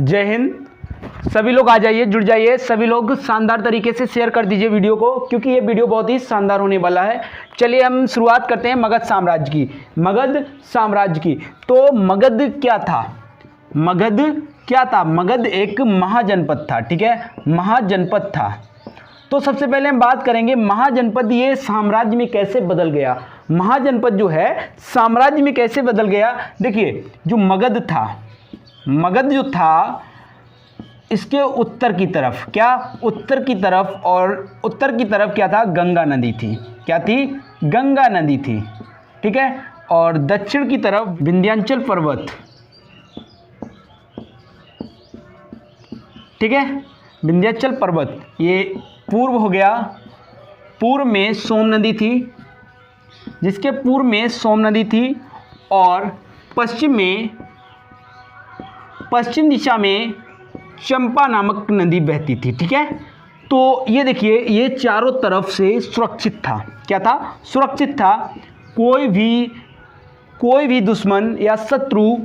जय हिंद। सभी लोग आ जाइए, जुड़ जाइए। सभी लोग शानदार तरीके से शेयर कर दीजिए वीडियो को, क्योंकि ये वीडियो बहुत ही शानदार होने वाला है। चलिए हम शुरुआत करते हैं मगध साम्राज्य की। मगध साम्राज्य की तो मगध क्या था? मगध क्या था? मगध एक महाजनपद था। ठीक है, महाजनपद था। तो सबसे पहले हम बात करेंगे महाजनपद ये साम्राज्य में कैसे बदल गया। महाजनपद जो है साम्राज्य में कैसे बदल गया। देखिए, जो मगध था, मगध जो था इसके उत्तर की तरफ, क्या उत्तर की तरफ, और उत्तर की तरफ क्या था? गंगा नदी थी। क्या थी? गंगा नदी थी। ठीक है, और दक्षिण की तरफ विंध्याचल पर्वत। ठीक है, विंध्याचल पर्वत। ये पूर्व हो गया, पूर्व में सोम नदी थी, जिसके पूर्व में सोम नदी थी, और पश्चिम में, पश्चिम दिशा में चंपा नामक नदी बहती थी। ठीक है, तो ये देखिए, ये चारों तरफ से सुरक्षित था। क्या था? सुरक्षित था। कोई भी दुश्मन या शत्रु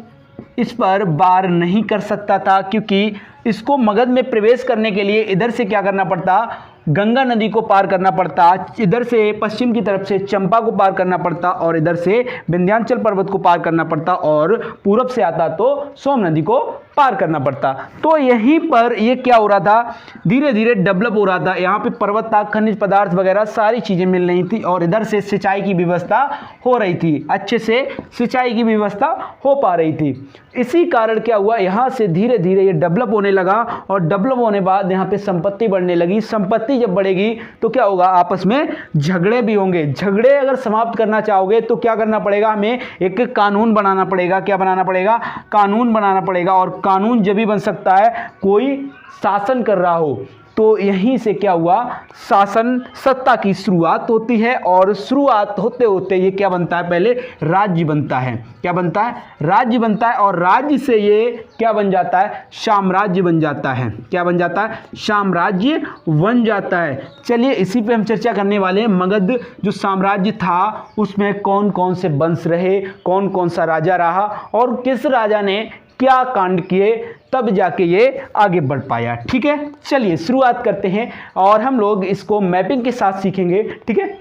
इस पर वार नहीं कर सकता था, क्योंकि इसको मगध में प्रवेश करने के लिए इधर से क्या करना पड़ता? गंगा नदी को पार करना पड़ता, इधर से पश्चिम की तरफ से चंपा को पार करना पड़ता, और इधर से विंध्याचल पर्वत को पार करना पड़ता, और पूरब से आता तो सोम नदी को पार करना पड़ता। तो यहीं पर ये क्या हो रहा था? धीरे धीरे डेवलप हो रहा था। यहाँ पे पर्वत था, खनिज पदार्थ वगैरह सारी चीज़ें मिल रही थी, और इधर से सिंचाई की व्यवस्था हो रही थी, अच्छे से सिंचाई की व्यवस्था हो पा रही थी। इसी कारण क्या हुआ, यहाँ से धीरे धीरे ये डेवलप होने लगा, और डेवलप होने बाद यहाँ पे संपत्ति बढ़ने लगी। संपत्ति जब बढ़ेगी तो क्या होगा? आपस में झगड़े भी होंगे। झगड़े अगर समाप्त करना चाहोगे तो क्या करना पड़ेगा? हमें एक कानून बनाना पड़ेगा। क्या बनाना पड़ेगा? कानून बनाना पड़ेगा। और कानून जब भी बन सकता है कोई शासन कर रहा हो। तो यहीं से क्या हुआ? शासन सत्ता की शुरुआत होती है, और शुरुआत होते होते ये क्या बनता है? पहले राज्य बनता है। क्या बनता है? राज्य बनता है, और राज्य से ये क्या बन जाता है? साम्राज्य बन जाता है। क्या बन जाता है? साम्राज्य बन जाता है। चलिए इसी पे हम चर्चा करने वाले हैं। मगध जो साम्राज्य था उसमें कौन कौन से वंश रहे, कौन कौन सा राजा रहा, और किस राजा ने क्या कांड किए, तब जाके ये आगे बढ़ पाया। ठीक है, चलिए शुरुआत करते हैं, और हम लोग इसको मैपिंग के साथ सीखेंगे। ठीक है,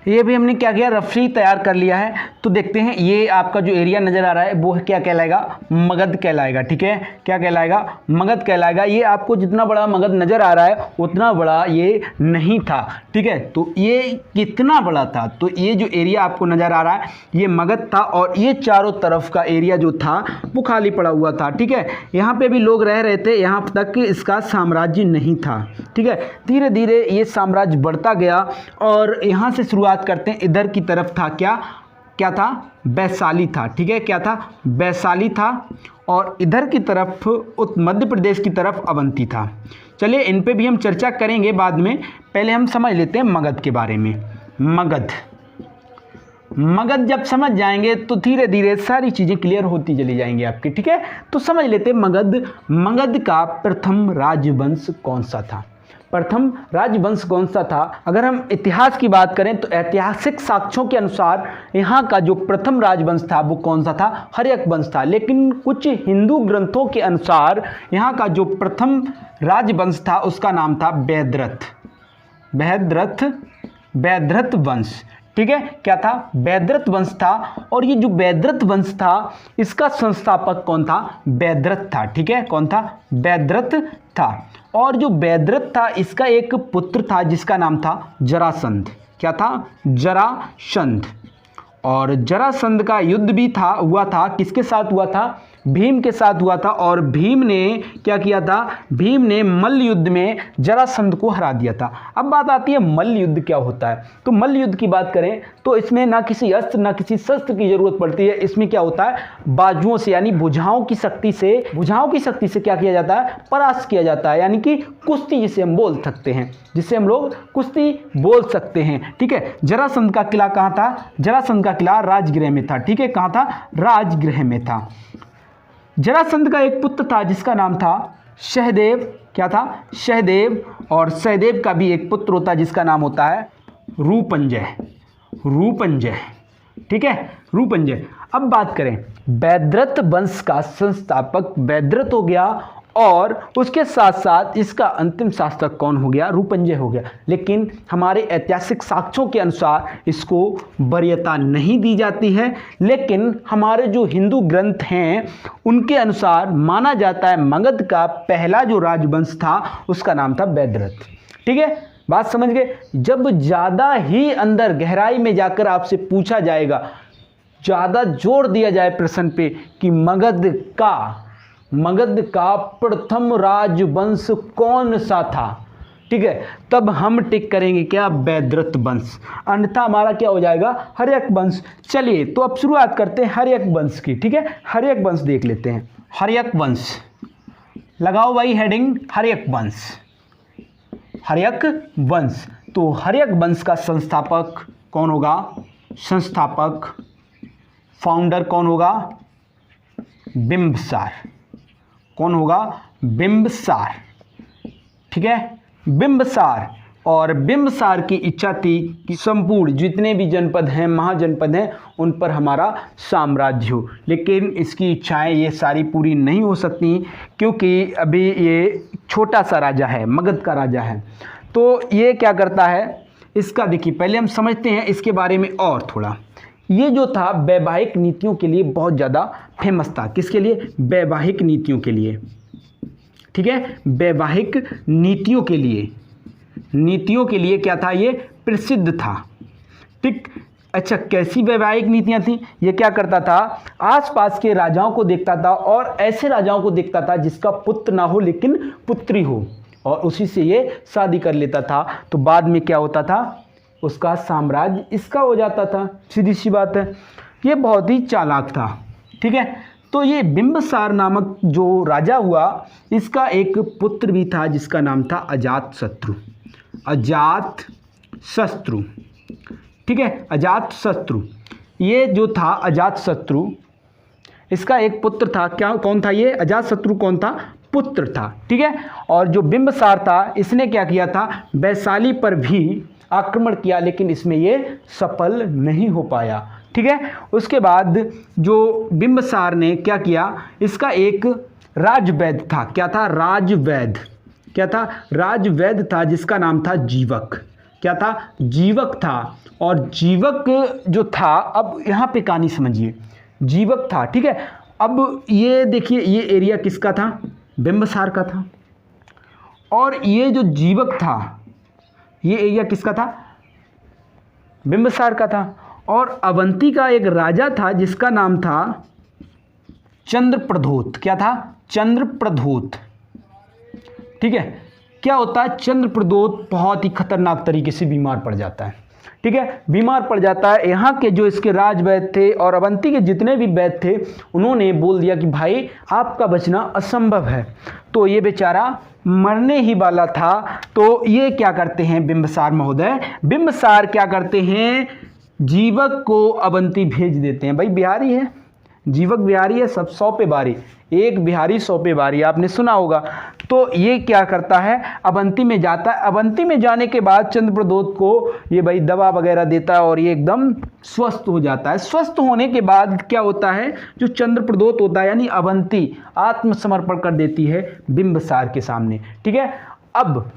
ये भी हमने क्या किया? रफली तैयार कर लिया है। तो देखते हैं, ये आपका जो एरिया नज़र आ रहा है वो क्या कहलाएगा? मगध कहलाएगा। ठीक है, क्या कहलाएगा? मगध कहलाएगा। ये आपको जितना बड़ा मगध नज़र आ रहा है उतना बड़ा ये नहीं था। ठीक है, तो ये कितना बड़ा था? तो ये जो एरिया आपको नज़र आ रहा है ये मगध था, और ये चारों तरफ का एरिया जो था वो खाली पड़ा हुआ था। ठीक है, यहाँ पे भी लोग रह रहे थे, यहाँ तक इसका साम्राज्य नहीं था। ठीक है, धीरे धीरे ये साम्राज्य बढ़ता गया, और यहाँ से शुरुआत करते हैं। इधर की तरफ था क्या था? वैशाली था। ठीक है, क्या था? वैशाली था, और इधर की तरफ मध्य प्रदेश की तरफ अवंती था। चलिए इन पे भी हम चर्चा करेंगे बाद में। पहले हम समझ लेते हैं मगध के बारे में। मगध जब समझ जाएंगे तो धीरे धीरे सारी चीज़ें क्लियर होती चली जाएंगी आपकी। ठीक है, तो समझ लेते हैं मगध का प्रथम राजवंश कौन सा था। प्रथम राजवंश कौन सा था? अगर हम इतिहास की बात करें तो ऐतिहासिक साक्ष्यों के अनुसार यहाँ का जो प्रथम राजवंश था वो कौन सा था? हर्यक वंश था। लेकिन कुछ हिंदू ग्रंथों के अनुसार यहाँ का जो प्रथम राजवंश था उसका नाम था वैद्रथ वंश। ठीक है, क्या था? वैद्रथ वंश था, और ये जो वैद्रथ वंश था इसका संस्थापक कौन था? वैद्रथ था। ठीक है, कौन था? वैद्रथ था। और जो वैद्रथ था इसका एक पुत्र था जिसका नाम था जरासंध। क्या था? जरासंध। और जरासंध का युद्ध भी हुआ था। किसके साथ हुआ था? भीम के साथ हुआ था। और भीम ने क्या किया था? भीम ने मल्ल युद्ध में जरासंध को हरा दिया था। अब बात आती है मल्ल युद्ध क्या होता है। तो मल्ल युद्ध की बात करें तो इसमें ना किसी अस्त्र ना किसी शस्त्र की जरूरत पड़ती है। इसमें क्या होता है? बाजुओं से यानी भुजाओं की शक्ति से क्या किया जाता है? परास्त किया जाता है, यानी कि कुश्ती जिसे हम बोल सकते हैं, जिससे हम लोग कुश्ती बोल सकते हैं। ठीक है, जरासंध का किला कहाँ था? जरासंध का किला राजगृह में था। ठीक है, कहाँ था? राजगृह में था। जरासंध का एक पुत्र था जिसका नाम था सहदेव। क्या था? सहदेव। और सहदेव का भी एक पुत्र होता है जिसका नाम होता है रूपंजय। रूपंजय, ठीक है, रूपंजय। अब बात करें, बैद्रथ वंश का संस्थापक बैद्रथ हो गया और उसके साथ साथ इसका अंतिम शासक कौन हो गया? रूपंजय हो गया। लेकिन हमारे ऐतिहासिक साक्ष्यों के अनुसार इसको वरीयता नहीं दी जाती है, लेकिन हमारे जो हिंदू ग्रंथ हैं उनके अनुसार माना जाता है मगध का पहला जो राजवंश था उसका नाम था बैद्रथ। ठीक है, बात समझ गए? जब ज़्यादा ही अंदर गहराई में जाकर आपसे पूछा जाएगा, ज़्यादा जोर दिया जाए प्रश्न पे कि मगध का प्रथम राजवंश कौन सा था, ठीक है, तब हम टिक करेंगे क्या? बैद्रथ वंश। अन्यथा हमारा क्या हो जाएगा? हर्यक वंश। चलिए तो अब शुरुआत करते हैं हर्यक वंश की। ठीक है, हर्यक वंश देख लेते हैं। हर्यक वंश, लगाओ भाई हेडिंग हर्यक वंश। हर्यक वंश, तो हर्यक वंश का संस्थापक कौन होगा? संस्थापक, फाउंडर कौन होगा? बिंबसार। कौन होगा? बिंबसार। ठीक है, बिंबसार। और बिंबसार की इच्छा थी कि संपूर्ण जितने भी जनपद हैं, महाजनपद हैं, उन पर हमारा साम्राज्य हो। लेकिन इसकी इच्छाएं ये सारी पूरी नहीं हो सकती क्योंकि अभी ये छोटा सा राजा है, मगध का राजा है। तो ये क्या करता है, इसका देखिए पहले हम समझते हैं इसके बारे में और थोड़ा। ये जो था वैवाहिक नीतियों के लिए बहुत ज़्यादा फेमस था। किसके लिए? वैवाहिक नीतियों के लिए। ठीक है, वैवाहिक नीतियों के लिए, नीतियों के लिए क्या था? ये प्रसिद्ध था। ठीक, अच्छा, कैसी वैवाहिक नीतियां थी? ये क्या करता था? आसपास के राजाओं को देखता था और ऐसे राजाओं को देखता था जिसका पुत्र ना हो लेकिन पुत्री हो, और उसी से ये शादी कर लेता था। तो बाद में क्या होता था? उसका साम्राज्य इसका हो जाता था। सीधी सी बात है, ये बहुत ही चालाक था। ठीक है, तो ये बिंबसार नामक जो राजा हुआ, इसका एक पुत्र भी था जिसका नाम था अजातशत्रु। अजातशत्रु, ठीक है, अजातशत्रु। ये जो था अजातशत्रु, इसका एक पुत्र था। क्या, कौन था ये? अजातशत्रु कौन था? पुत्र था। ठीक है, और जो बिंबसार था इसने क्या किया था? वैशाली पर भी आक्रमण किया, लेकिन इसमें ये सफल नहीं हो पाया। ठीक है, उसके बाद जो बिंबसार ने क्या किया, इसका एक राजवैद्य था। क्या था? राजवैद्य। क्या था? राजवैद्य था जिसका नाम था जीवक। क्या था? जीवक था। और जीवक जो था, अब यहाँ पे कहानी समझिए, जीवक था। ठीक है, अब ये देखिए, ये एरिया किसका था? बिंबसार का था। और ये जो जीवक था, ये एरिया किसका था? बिंबसार का था। और अवंती का एक राजा था जिसका नाम था चंद्रप्रद्योत। क्या था? चंद्रप्रद्योत। ठीक है, क्या होता है? चंद्रप्रद्योत बहुत ही खतरनाक तरीके से बीमार पड़ जाता है। ठीक है, बीमार पड़ जाता है। यहाँ के जो इसके राजवैद्य थे और अवंती के जितने भी वैद्य थे, उन्होंने बोल दिया कि भाई आपका बचना असंभव है। तो ये बेचारा मरने ही वाला था। तो ये क्या करते हैं बिंबसार महोदय? बिंबसार क्या करते हैं? जीवक को अवंती भेज देते हैं। भाई बिहारी है, जीवक बिहारी है, सब 100 पे बारी, एक बिहारी 100 पे बारी, आपने सुना होगा। तो ये क्या करता है? अवंती में जाता है। अवंती में जाने के बाद चंद्रप्रद्योत को ये भाई दवा वगैरह देता है और ये एकदम स्वस्थ हो जाता है। स्वस्थ होने के बाद क्या होता है? जो चंद्रप्रद्योत होता है यानी अवंती आत्मसमर्पण कर देती है बिंबसार के सामने। ठीक है, अब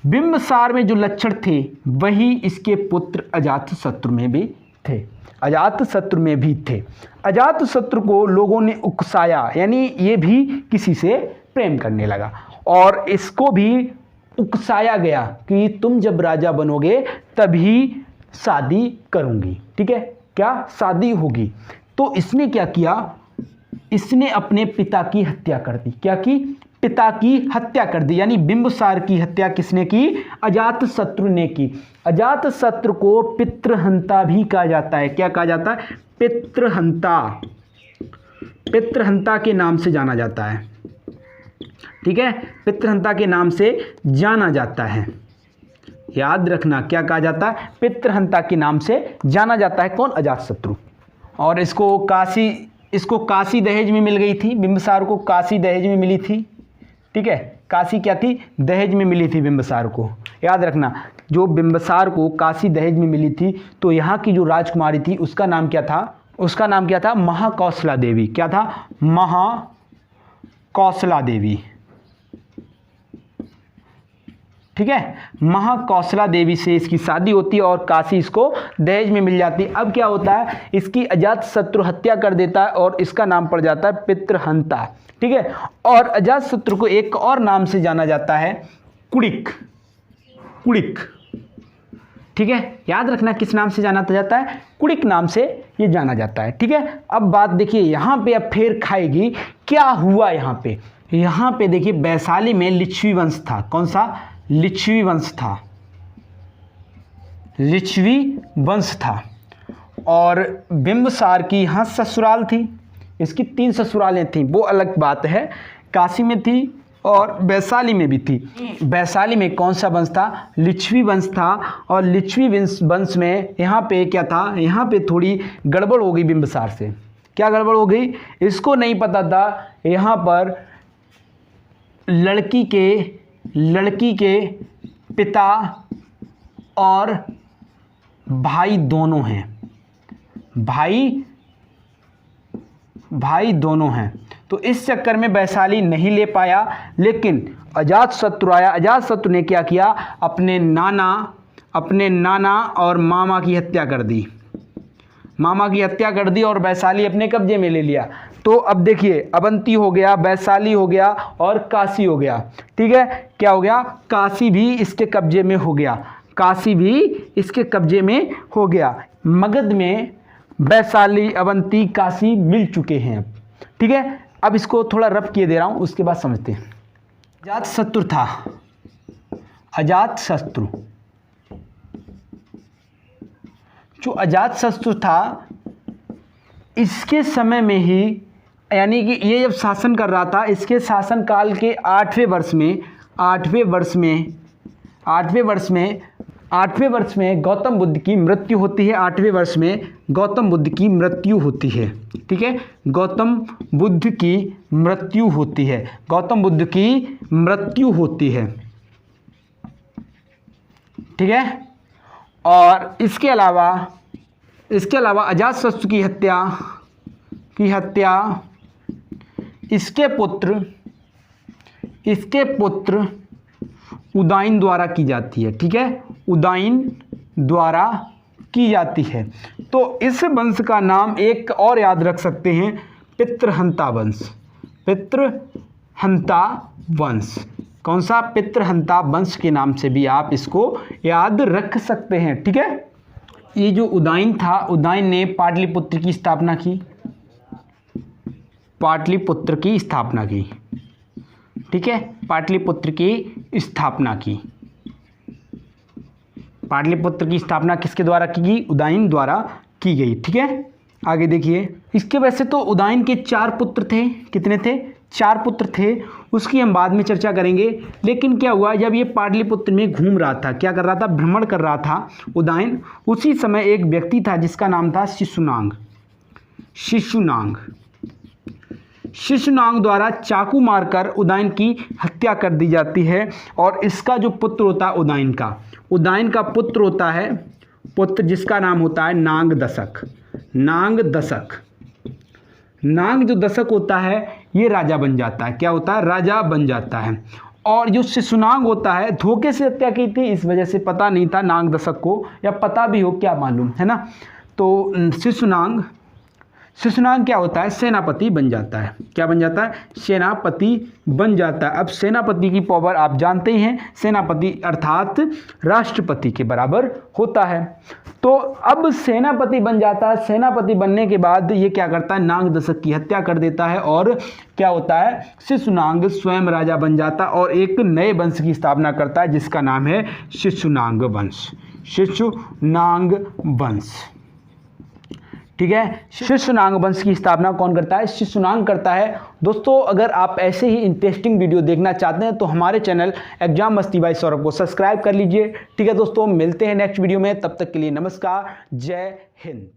बिंबसार में जो लक्षण थे वही इसके पुत्र अजातशत्रु में भी थे। अजातशत्रु में भी थे। अजातशत्रु को लोगों ने उकसाया, यानी ये भी किसी से प्रेम करने लगा और इसको भी उकसाया गया कि तुम जब राजा बनोगे तभी शादी करूंगी। ठीक है, क्या शादी होगी? तो इसने क्या किया? इसने अपने पिता की हत्या कर दी। क्या की? पिता की हत्या कर दी। यानी बिंबसार की हत्या किसने की? अजातशत्रु ने की। अजातशत्रु को पितृहंता भी कहा जाता है। क्या कहा जाता है? पितृहंता। पितृहंता के नाम से जाना जाता है। ठीक है, पितृहंता के नाम से जाना जाता है। याद रखना, क्या कहा जाता है? पितृहंता के नाम से जाना जाता है। कौन? अजातशत्रु। और इसको काशी इसको काशी दहेज में मिल गई थी, बिंबिसार को काशी दहेज में मिली थी। ठीक है, काशी क्या थी, दहेज में मिली थी बिंबिसार को। याद रखना, जो बिंबिसार को काशी दहेज में मिली थी, तो यहाँ की जो राजकुमारी थी उसका नाम क्या था, उसका नाम क्या था, महाकौशला देवी। क्या था, महाकौशला देवी। ठीक है, महाकौशला देवी से इसकी शादी होती है और काशी इसको दहेज में मिल जाती है। अब क्या होता है, इसकी अजातशत्रु हत्या कर देता है और इसका नाम पड़ जाता है पितृहंता। ठीक है, और अजातशत्रु को एक और नाम से जाना जाता है, कुड़िक। कुड़िक, ठीक है, याद रखना किस नाम से जाना जाता है, कुड़िक नाम से ये जाना जाता है। ठीक है, अब बात देखिए यहाँ पे, अब फेर खाएगी क्या हुआ यहाँ पे। यहाँ पे देखिए वैशाली में लिच्छवी वंश था। कौन सा, लिच्छवी वंश था, लिच्छवी वंश था। और बिंबिसार की यहाँ ससुराल थी, इसकी 3 ससुरालें थीं, वो अलग बात है। काशी में थी और वैशाली में भी थी। वैशाली में कौन सा वंश था, लिच्छवी वंश था। और लिच्छवी वंश में यहाँ पे क्या था, यहाँ पे थोड़ी गड़बड़ हो गई बिंबिसार से। क्या गड़बड़ हो गई, इसको नहीं पता था यहाँ पर लड़की के पिता और भाई दोनों हैं, भाई दोनों हैं। तो इस चक्कर में वैशाली नहीं ले पाया। लेकिन अजातशत्रु आया, अजातशत्रु ने क्या किया, अपने नाना और मामा की हत्या कर दी, मामा की हत्या कर दी और वैशाली अपने कब्जे में ले लिया। तो अब देखिए अवंती हो गया, वैशाली हो गया और काशी हो गया। ठीक है, क्या हो गया, काशी भी इसके कब्जे में हो गया, काशी भी इसके कब्जे में हो गया। मगध में वैशाली, अवंती, काशी मिल चुके हैं। ठीक है, अब इसको थोड़ा रफ किए दे रहा हूँ, उसके बाद समझते हैं। अजातशत्रु था, अजातशत्रु, जो अजातशत्रु था, इसके समय में ही, यानी कि ये जब शासन कर रहा था, इसके शासनकाल के 8वें वर्ष में गौतम बुद्ध की मृत्यु होती है। 8वें वर्ष में गौतम बुद्ध की मृत्यु होती है। ठीक है, गौतम बुद्ध की मृत्यु होती है, गौतम बुद्ध की मृत्यु होती है। ठीक है, और इसके अलावा अजातशत्रु की हत्या इसके पुत्र उदाइन द्वारा की जाती है। ठीक है, उदाइन द्वारा की जाती है। तो इस वंश का नाम एक और याद रख सकते हैं, पितृहंता वंश। पितृहंता वंश, कौन सा, पितृहंता वंश के नाम से भी आप इसको याद रख सकते हैं। ठीक है, ये जो उदाइन था, उदाइन ने पाटलिपुत्र की स्थापना की, पाटलिपुत्र की स्थापना की। ठीक है, पाटलिपुत्र की स्थापना की। पाटलिपुत्र की स्थापना किसके द्वारा की गई, उदाइन द्वारा की गई। ठीक है, आगे देखिए। इसके वैसे तो उदाइन के 4 पुत्र थे, कितने थे, 4 पुत्र थे, उसकी हम बाद में चर्चा करेंगे। लेकिन क्या हुआ, जब ये पाटलिपुत्र में घूम रहा था, क्या कर रहा था, भ्रमण कर रहा था उदाइन, उसी समय एक व्यक्ति था जिसका नाम था शिशुनाग। शिशुनाग द्वारा चाकू मारकर उदाइन की हत्या कर दी जाती है। और इसका जो पुत्र होता है उदाइन का पुत्र होता है, पुत्र जिसका नाम होता है नाग दशक। नाग जो दशक होता है, ये राजा बन जाता है। क्या होता है, राजा बन जाता है। और जो शिशुनाग होता है, धोखे से हत्या की थी, इस वजह से पता नहीं था नाग दशक को, या पता भी हो क्या मालूम, है ना। तो शिशुनाग क्या होता है, सेनापति बन जाता है। क्या बन जाता है, सेनापति बन जाता है। अब सेनापति की पावर आप जानते ही हैं, सेनापति अर्थात राष्ट्रपति के बराबर होता है। तो अब सेनापति बन जाता है। सेनापति बनने के बाद ये क्या करता है, नाग दशक की हत्या कर देता है। और क्या होता है, शिशुनाग स्वयं राजा बन जाता है और एक नए वंश की स्थापना करता है जिसका नाम है शिशुनाग वंश। शिशुनाग वंश, ठीक है। शिशुनाग वंश की स्थापना कौन करता है, शिशुनाग करता है। दोस्तों अगर आप ऐसे ही इंटरेस्टिंग वीडियो देखना चाहते हैं तो हमारे चैनल एग्जाम मस्ती बाय सौरभ को सब्सक्राइब कर लीजिए। ठीक है दोस्तों, मिलते हैं नेक्स्ट वीडियो में, तब तक के लिए नमस्कार, जय हिंद।